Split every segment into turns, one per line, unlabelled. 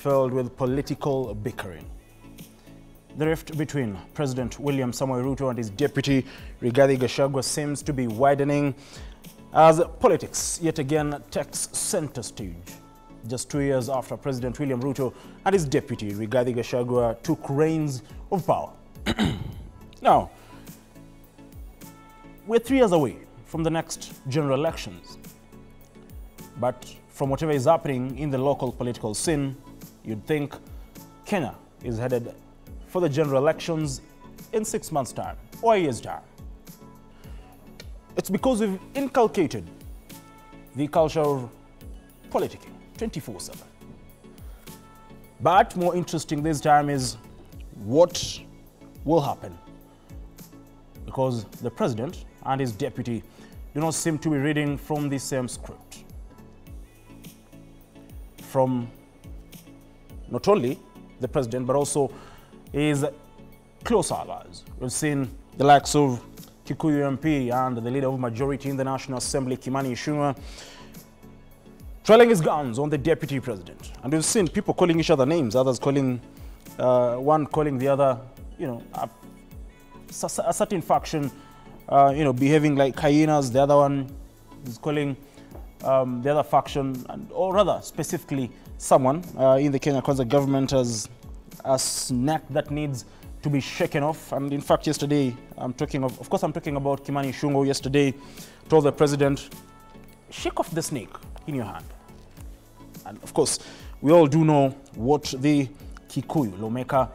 filled with political bickering. The rift between President William Samoei Ruto and his deputy Rigathi Gachagua seems to be widening as politics yet again takes center stage. Just 2 years after President William Ruto and his deputy Rigathi Gachagua took reins of power. Now, we're 3 years away from the next general elections. But from whatever is happening in the local political scene, you'd think Kenya is headed for the general elections in 6 months' time or a year's time. It's because we've inculcated the culture of politicking 24/7. But more interesting this time is what will happen, because the president and his deputy do not seem to be reading from the same script. From not only the president, but also his close allies. We've seen the likes of Kikuyu MP and the leader of majority in the National Assembly, Kimani Ichung'wah, trailing his guns on the deputy president. And we've seen people calling each other names, others calling, one calling the other, a certain faction, behaving like hyenas. The other one is calling the other faction, or rather specifically someone in the Kenya Kwanza government as a snack that needs to be shaken off. And in fact, yesterday, I'm talking about Kimani Ichung'wah, yesterday told the president, shake off the snake in your hand. And of course, we all do know what the Kikuyu lawmaker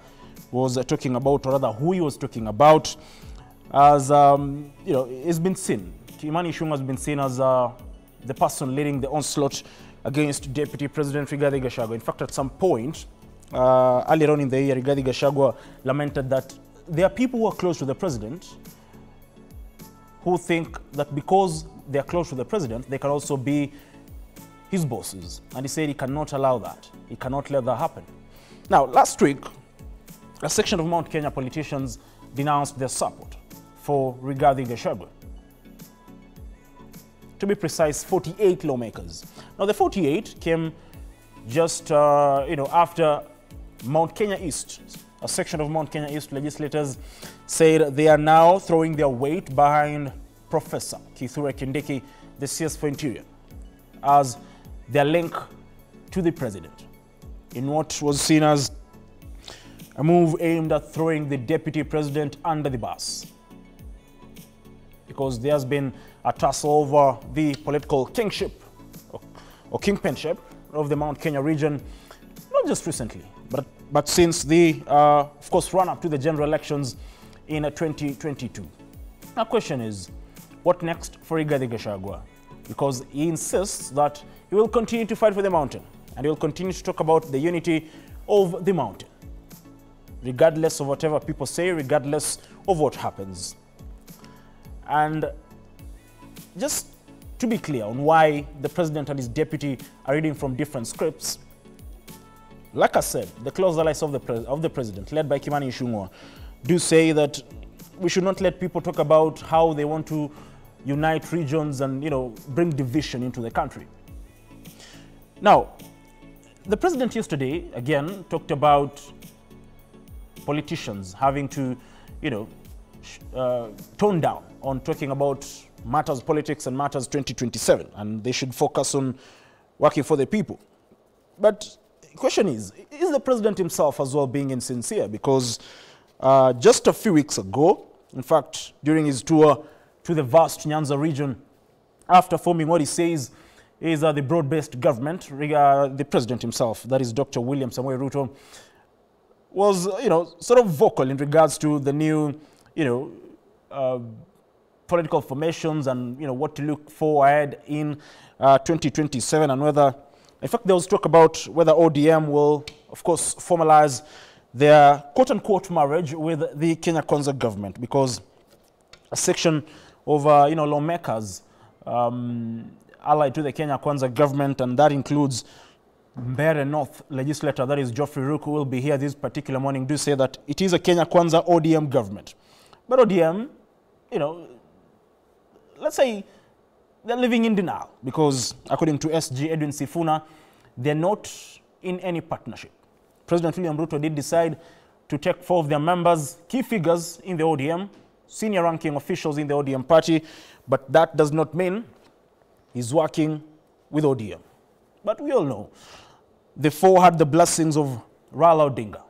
was talking about, or rather who he was talking about, as it's been seen. Kimani Ichung'wah has been seen as the person leading the onslaught against Deputy President Rigathi Gachagua. In fact, at some point, earlier on in the year, Rigathi Gachagua lamented that there are people who are close to the president who think that because they are close to the president, they can also be his bosses. And he said he cannot allow that. He cannot let that happen. Now, last week, a section of Mount Kenya politicians denounced their support for Rigathi Gachagua. To be precise, 48 lawmakers. Now, the 48 came just after Mount Kenya East, a section of Mount Kenya East legislators said they are now throwing their weight behind Professor Kithure Kindiki, the CS for Interior, as their link to the president, in what was seen as a move aimed at throwing the deputy president under the bus. Because there has been a tussle over the political kingship or kingpinship of the Mount Kenya region, not just recently, but since the, of course, run-up to the general elections in 2022. Our question is, what next for Rigathi Gachagua? Because he insists that he will continue to fight for the mountain, and he will continue to talk about the unity of the mountain, regardless of whatever people say, regardless of what happens. And just to be clear on why the president and his deputy are reading from different scripts, like I said, the close allies of the president, led by Kimani Ichung'wah, do say that we should not let people talk about how they want to unite regions and, bring division into the country. Now, the president yesterday, again, talked about politicians having to, tone down on talking about matters politics and matters 2027, and they should focus on working for the people. But the question is the president himself as well being insincere? Because just a few weeks ago, in fact, during his tour to the vast Nyanza region, after forming what he says is the broad-based government, the president himself, that is Dr. William Samoei Ruto, was, sort of vocal in regards to the new, political formations and, what to look for ahead in 2027, and whether, in fact, there was talk about whether ODM will, of course, formalize their quote-unquote marriage with the Kenya Kwanza government, because a section of, lawmakers allied to the Kenya Kwanza government, and that includes Mbeere North legislator, that is Geoffrey Ruku, who will be here this particular morning, do say that it is a Kenya Kwanza ODM government. But ODM, let's say they're living in denial, because according to SG Edwin Sifuna, they're not in any partnership. President William Ruto did decide to take 4 of their members, key figures in the ODM, senior ranking officials in the ODM party, but that does not mean he's working with ODM. But we all know the 4 had the blessings of Raila Odinga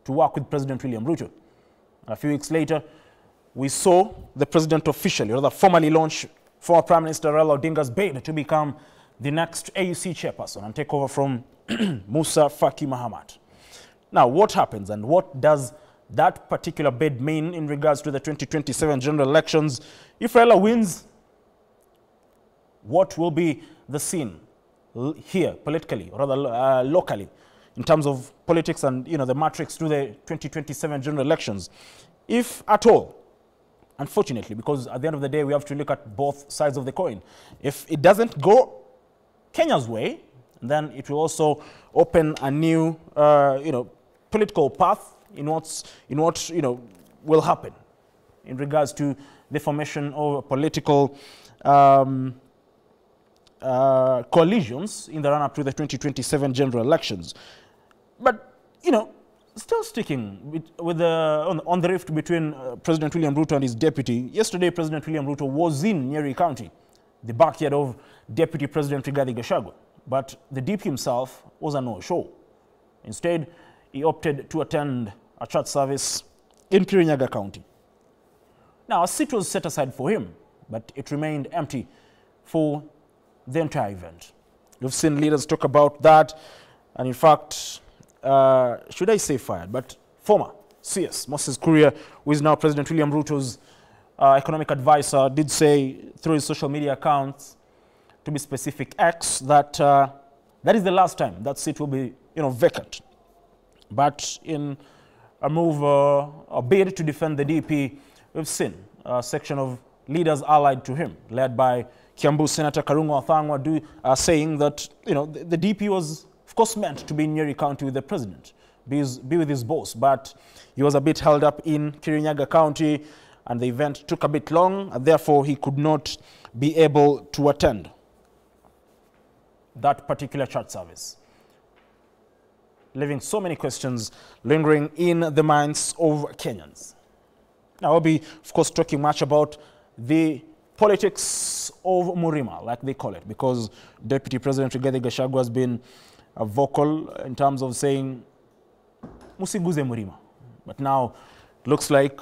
to work with President William Ruto. A few weeks later, we saw the president officially, or rather formally launch former Prime Minister Raila Odinga's bid to become the next AUC chairperson and take over from Musa Faki Mahamat. Now, what happens and what does that particular bid mean in regards to the 2027 general elections? If Raila wins, what will be the scene here politically, or rather locally, in terms of politics and the matrix to the 2027 general elections, if at all? Unfortunately, because at the end of the day, we have to look at both sides of the coin. If it doesn't go Kenya's way, then it will also open a new, political path in what will happen in regards to the formation of political coalitions in the run-up to the 2027 general elections. But still sticking with on the rift between President William Ruto and his deputy. Yesterday, President William Ruto was in Nyeri County, the backyard of Deputy President Rigathi Gachagua. But the DP himself was a no-show. Instead, he opted to attend a church service in Kirinyaga County. Now, a seat was set aside for him, but it remained empty for the entire event. We've seen leaders talk about that, and in fact, should I say fired, but former CS Moses Kuria, who is now President William Ruto's economic advisor, did say through his social media accounts, to be specific, X, that that is the last time that seat will be vacant. But in a move, a bid to defend the DP, we've seen a section of leaders allied to him, led by Kiambu Senator Karungo Athangwa, saying that the DP was, of course, meant to be in Nyeri County with the president, be with his boss, but he was a bit held up in Kirinyaga County, and the event took a bit long, and therefore he could not be able to attend that particular church service, leaving so many questions lingering in the minds of Kenyans. Now, I'll be, of course, talking much about the politics of Murima, like they call it, because Deputy President Rigathi Gachagua has been vocal in terms of saying, musiguze Murima. But now, looks like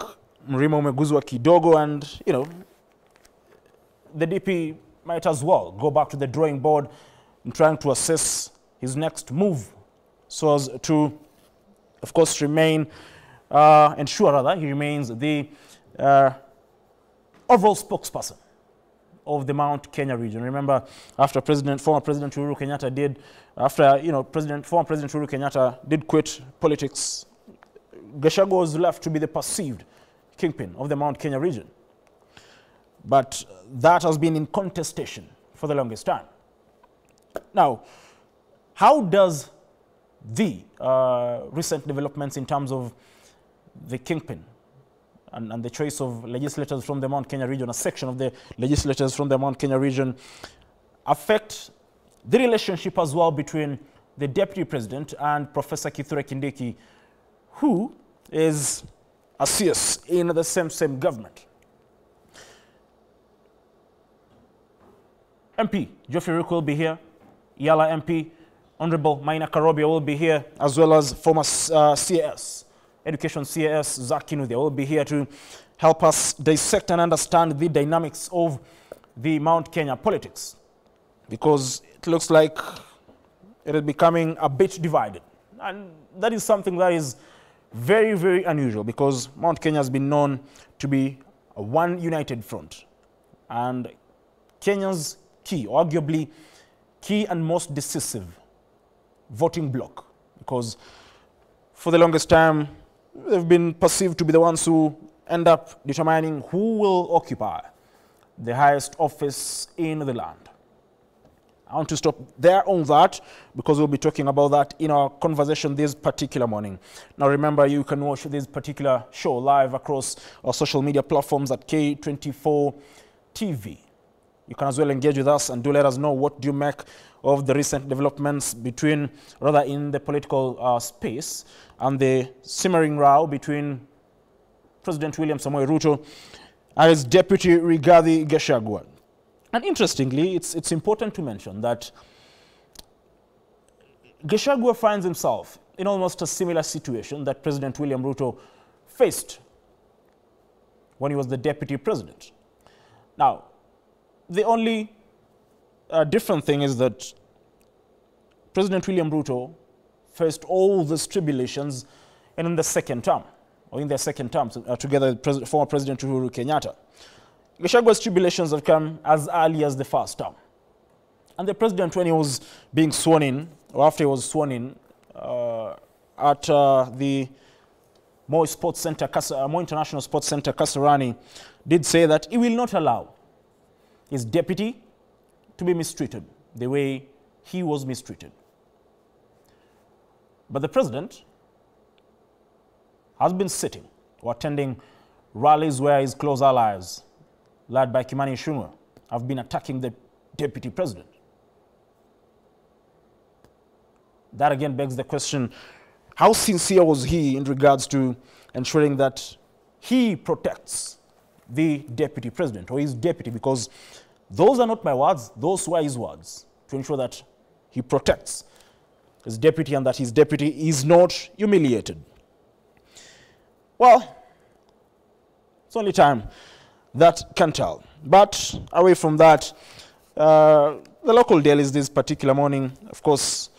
Murima umeguzwa kidogo, and, the DP might as well go back to the drawing board in trying to assess his next move so as to, of course, ensure rather he remains the overall spokesperson of the Mount Kenya region. Remember, after former President Uhuru Kenyatta did, former President Uhuru Kenyatta did quit politics, Gachagua was left to be the perceived kingpin of the Mount Kenya region. But that has been in contestation for the longest time. Now, how does the recent developments in terms of the kingpin and the choice of legislators from the Mount Kenya region, a section of the legislators from the Mount Kenya region, affect the relationship as well between the Deputy President and Professor Kithure Kindiki, who is a CS in the same government? MP Geoffrey Ruku will be here. Yala MP, Honorable Maina Karobia will be here, as well as former CAS, Education CAS Zach Kinuthia will be here to help us dissect and understand the dynamics of the Mount Kenya politics, because it looks like it is becoming a bit divided. And that is something that is very, very unusual, because Mount Kenya has been known to be a one united front. And Kenya's key, arguably key and most decisive voting bloc, because for the longest time, they've been perceived to be the ones who end up determining who will occupy the highest office in the land. I want to stop there on that, because we'll be talking about that in our conversation this particular morning. Now, remember, you can watch this particular show live across our social media platforms at K24 TV. You can as well engage with us and do let us know what do you make of the recent developments between, rather in the political space, and the simmering row between President William Samoei Ruto and his deputy Rigathi Gachagua. And interestingly, it's important to mention that Gachagua finds himself in almost a similar situation that President William Ruto faced when he was the deputy president. Now, the only different thing is that President William Ruto faced all these tribulations in the second term, or in their second term, together with former President Uhuru Kenyatta. Gachagua's tribulations have come as early as the first term. And the president, when he was being sworn in, or after he was sworn in, at the Moi Sports Center, Moi International Sports Center, Kasarani, did say that he will not allow his deputy to be mistreated the way he was mistreated. But the president has been sitting or attending rallies where his close allies, led by Kimani Ichung'wah, have been attacking the deputy president. That again begs the question, how sincere was he in regards to ensuring that he protects the deputy president or his deputy? Because those are not my words, those were his words, to ensure that he protects his deputy and that his deputy is not humiliated. Well, it's only time that can tell. But away from that, the local dailies this particular morning, of course,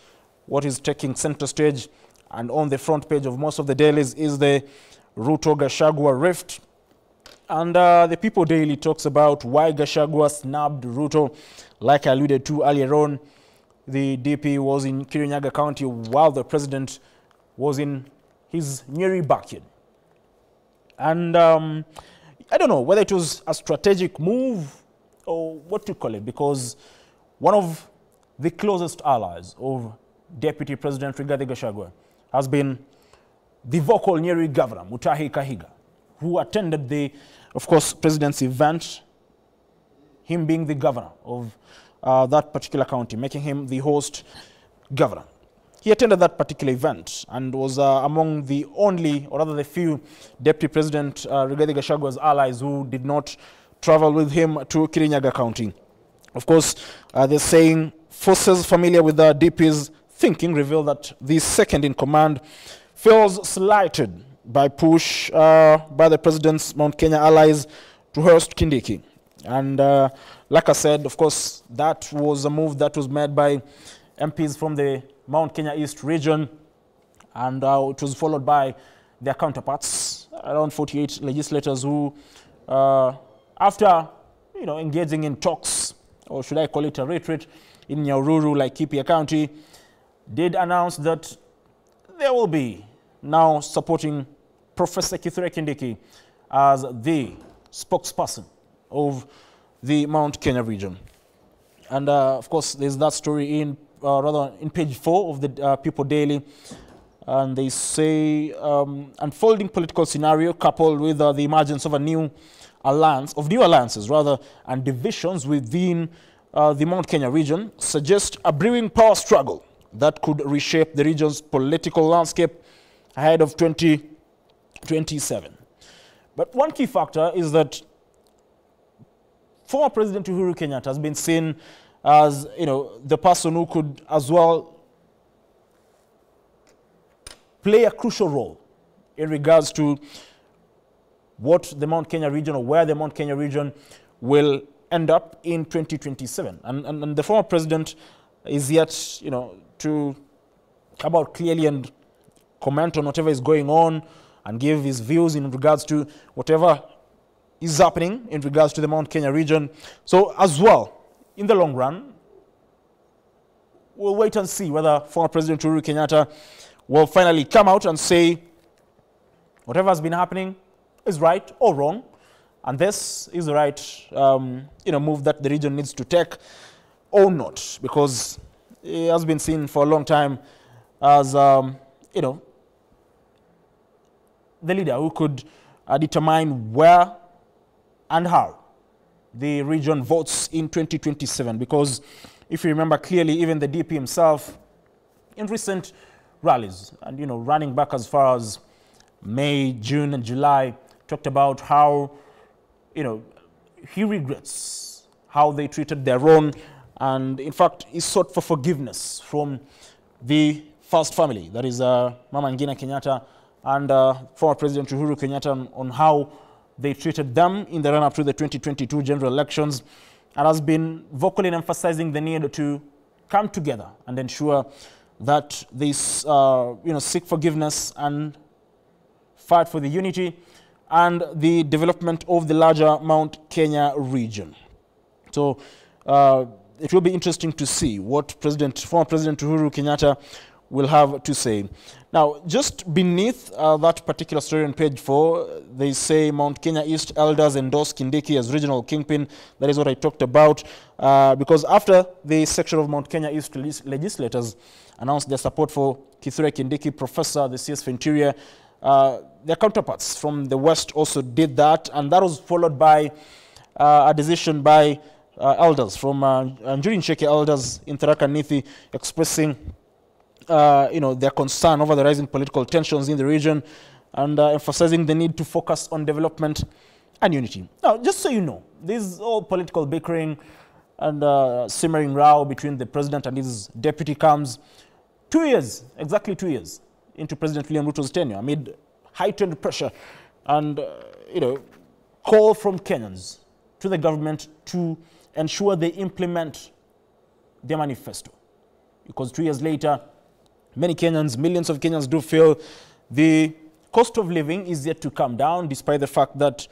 what is taking center stage and on the front page of most of the dailies is the Ruto-Gachagua rift. And the People Daily talks about why Gachagua snubbed Ruto. Like I alluded to earlier on, the DP was in Kirinyaga County while the president was in his Nyeri backyard. And I don't know whether it was a strategic move or what to call it, because one of the closest allies of Deputy President Rigathi Gachagua has been the vocal Nyeri governor, Mutahi Kahiga, who attended the, of course, president's event, him being the governor of that particular county, making him the host governor. He attended that particular event and was among the only, or rather the few, Deputy President Rigathi Gachagua's allies who did not travel with him to Kirinyaga County. Of course, they're saying forces familiar with the DP's thinking reveal that the second-in-command feels slighted by push by the president's Mount Kenya allies to host Kindiki. And like I said, of course, that was a move that was made by MPs from the Mount Kenya East region, and it was followed by their counterparts, around 48 legislators who, after engaging in talks, or should I call it a retreat, in Nyahururu, like Laikipia County, did announce that they will be now supporting Professor Kithure Kindiki as the spokesperson of the Mount Kenya region. And of course, there's that story in page 4 of the People Daily, and they say unfolding political scenario coupled with the emergence of a new alliances and divisions within the Mount Kenya region suggest a brewing power struggle that could reshape the region's political landscape ahead of 2027. But one key factor is that former President Uhuru Kenyatta has been seen as, the person who could as well play a crucial role in regards to what the Mount Kenya region, or where the Mount Kenya region will end up in 2027. And the former president is yet, to come out clearly and comment on whatever is going on and give his views in regards to whatever is happening in regards to the Mount Kenya region. So as well, in the long run, we'll wait and see whether former President Uhuru Kenyatta will finally come out and say whatever has been happening is right or wrong, and this is the right move that the region needs to take or not, because it has been seen for a long time as the leader who could determine where and how the region votes in 2027, because if you remember clearly, even the DP himself, in recent rallies, and running back as far as May, June, and July, talked about how he regrets how they treated their own, and in fact, he sought for forgiveness from the first family, that is Mama Ngina Kenyatta and former President Uhuru Kenyatta, on how they treated them in the run-up to the 2022 general elections, and has been vocally emphasizing the need to come together and ensure that they seek forgiveness and fight for the unity and the development of the larger Mount Kenya region. So it will be interesting to see what former President Uhuru Kenyatta will have to say. Now, just beneath that particular story on page 4, they say Mount Kenya East elders endorse Kindiki as regional kingpin. That is what I talked about, because after the section of Mount Kenya East legislators announced their support for Kithure Kindiki, Professor, the CS for Interior, their counterparts from the West also did that, and that was followed by a decision by elders from Njuri Ncheke elders in Tharaka Nithi expressing their concern over the rising political tensions in the region and emphasizing the need to focus on development and unity. Now, just so you know, this all political bickering and simmering row between the president and his deputy comes 2 years, exactly 2 years, into President William Ruto's tenure amid heightened pressure and, call from Kenyans to the government to ensure they implement their manifesto. Because 2 years later, many Kenyans, millions of Kenyans do feel the cost of living is yet to come down, despite the fact that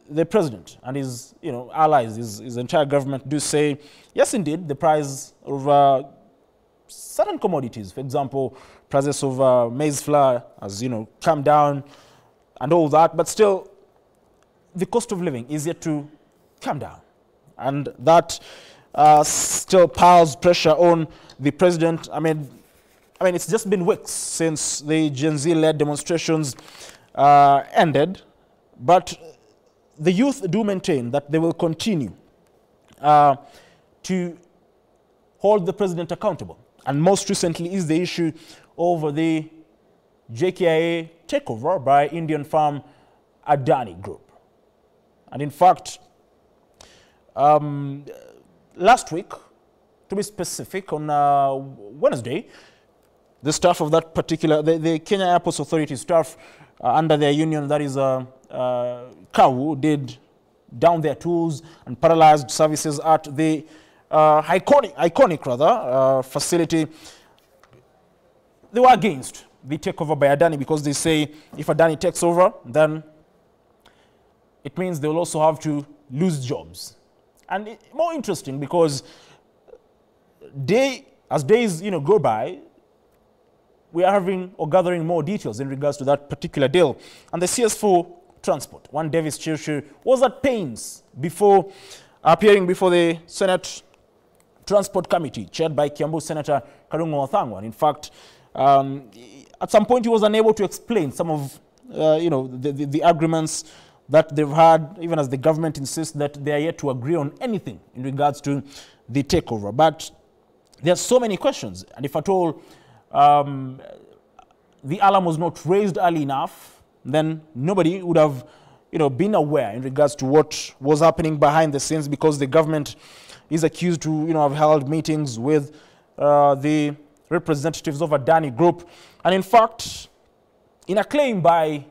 the president and his allies, his entire government do say, yes, indeed, the price of certain commodities, for example, prices of maize flour has come down and all that, but still the cost of living is yet to come down. And that still piles pressure on the president. I mean, it's just been weeks since the Gen Z-led demonstrations ended, but the youth do maintain that they will continue to hold the president accountable. And most recently is the issue over the JKIA takeover by Indian firm Adani Group. And in fact, last week, to be specific, on Wednesday, the staff of that particular, the Kenya Airports Authority staff under their union, that is KAU, did down their tools and paralyzed services at the iconic facility. They were against the takeover by Adani because they say if Adani takes over, then it means they will also have to lose jobs. And more interesting because as days go by, we are having or gathering more details in regards to that particular deal. And the CS for Transport, one Davis Chirchir, was at pains before appearing before the Senate Transport Committee, chaired by Kiambu Senator Karungo Othangwa. In fact, at some point he was unable to explain some of the arguments that they've had, even as the government insists that they are yet to agree on anything in regards to the takeover. But there are so many questions, and if at all the alarm was not raised early enough, then nobody would have been aware in regards to what was happening behind the scenes, because the government is accused to have held meetings with the representatives of Adani Group. And in fact, in a claim by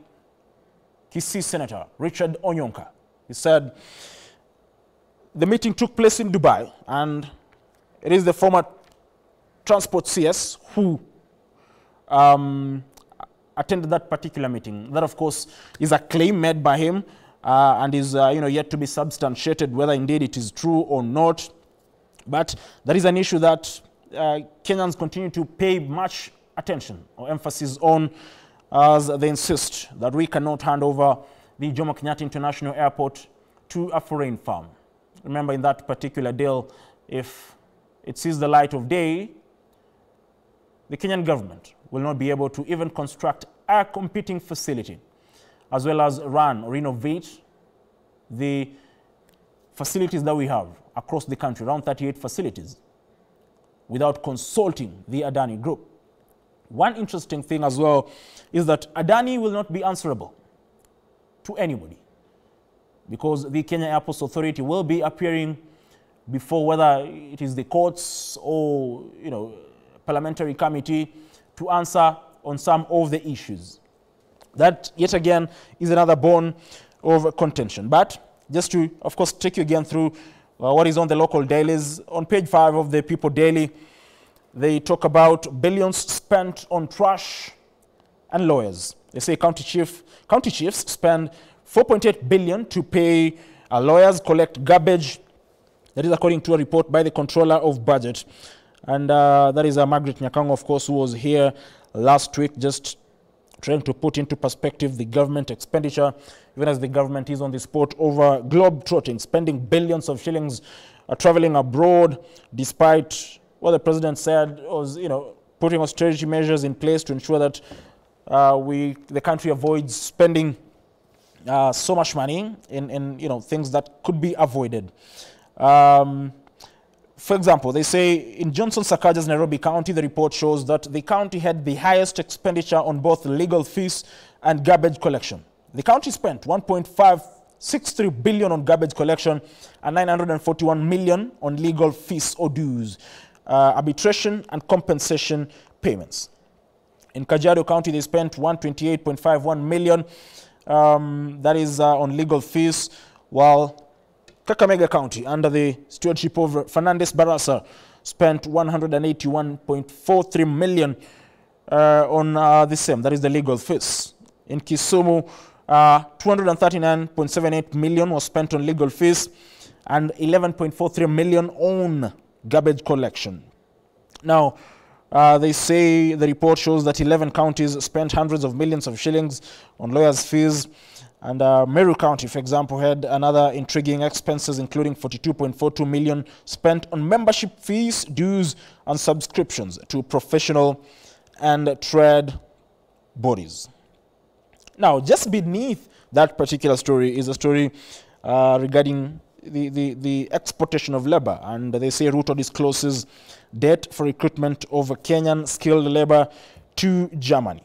Kisii Senator Richard Onyonka, he said the meeting took place in Dubai, and it is the former Transport CS who attended that particular meeting. That, of course, is a claim made by him and is yet to be substantiated whether indeed it is true or not. But that is an issue that Kenyans continue to pay much attention or emphasis on, as they insist that we cannot hand over the Jomo Kenyatta International Airport to a foreign firm. Remember, in that particular deal, if it sees the light of day, the Kenyan government will not be able to even construct a competing facility, as well as run or renovate the facilities that we have across the country, around 38 facilities, without consulting the Adani Group. One interesting thing as well is that Adani will not be answerable to anybody, because the Kenya Airports Authority will be appearing before, whether it is the courts or parliamentary committee, to answer on some of the issues. That, yet again, is another bone of contention. But just to, of course, take you again through what is on the local dailies. On page 5 of the People Daily, they talk about billions spent on trash and lawyers. They say county chiefs spend 4.8 billion to pay lawyers, collect garbage. That is according to a report by the Controller of Budget. And that is Margaret Nyakango, of course, who was here last week, just trying to put into perspective the government expenditure, even as the government is on the spot over globe-trotting, spending billions of shillings, traveling abroad, despite what the president said was, putting austerity measures in place to ensure that the country avoids spending so much money in things that could be avoided. For example, they say in Johnson Sakaja's Nairobi County, the report shows that the county had the highest expenditure on both legal fees and garbage collection. The county spent 1.563 billion on garbage collection and 941 million on legal fees or dues, arbitration and compensation payments. In Kajiado County, they spent 128.51 million, that is on legal fees, while Kakamega County, under the stewardship of Fernandez Barasa, spent 181.43 million on the same, that is the legal fees. In Kisumu, 239.78 million was spent on legal fees and 11.43 million on garbage collection. Now, they say the report shows that 11 counties spent hundreds of millions of shillings on lawyers' fees. And Meru County, for example, had another intriguing expenses, including 42.42 million spent on membership fees, dues, and subscriptions to professional and trade bodies. Now, just beneath that particular story is a story regarding the exportation of labor. And they say Ruto discloses debt for recruitment of Kenyan skilled labor to Germany.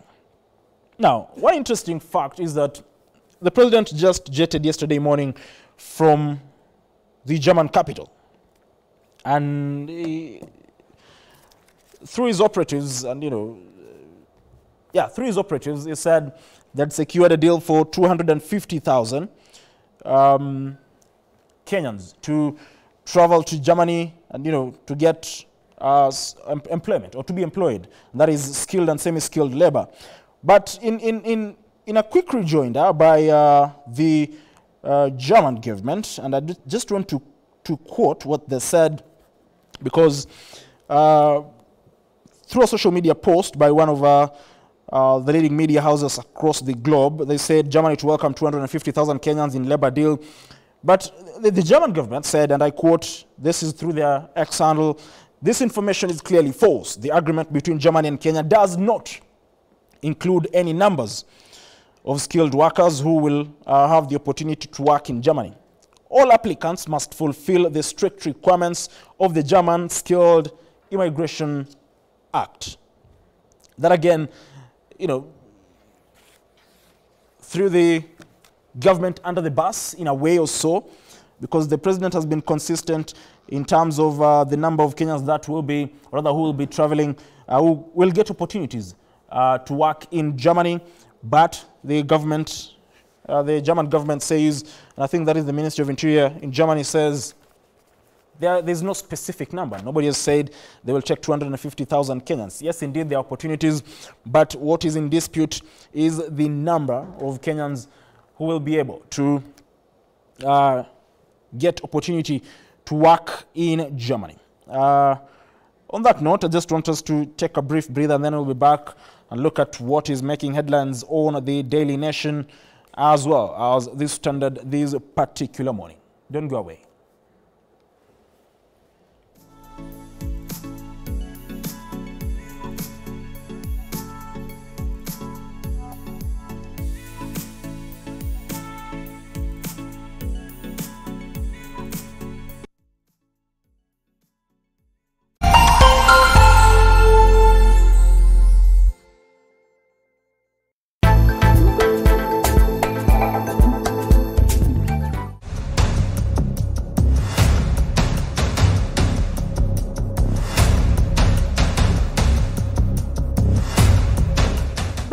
Now, one interesting fact is that the president just jetted yesterday morning from the German capital. And through his operatives, through his operatives, he said that secured a deal for 250,000 Kenyans to travel to Germany and, to get employment or to be employed. That is skilled and semi-skilled labor. But in a quick rejoinder by the German government, and I just want to quote what they said, because through a social media post by one of the leading media houses across the globe, they said Germany to welcome 250,000 Kenyans in labor deal. But the German government said, and I quote, this is through their X handle, "This information is clearly false. The agreement between Germany and Kenya does not include any numbers of skilled workers who will have the opportunity to work in Germany. All applicants must fulfill the strict requirements of the German Skilled Immigration Act." That again, threw the government under the bus in a way or so, because the president has been consistent in terms of the number of Kenyans that will be, or rather who will be traveling, who will get opportunities to work in Germany. But the government, the German government says, and I think that is the Ministry of Interior in Germany, says there's no specific number. Nobody has said they will check 250,000 Kenyans. Yes, indeed, there are opportunities, but what is in dispute is the number of Kenyans who will be able to get opportunity to work in Germany. On that note, I just want us to take a brief breather, and then we'll be back and look at what is making headlines on the Daily Nation as well as this Standard this particular morning. Don't go away.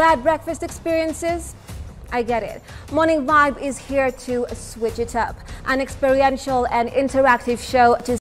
bad breakfast experiences? I get it. Morning Vibe is here to switch it up. An experiential and interactive show to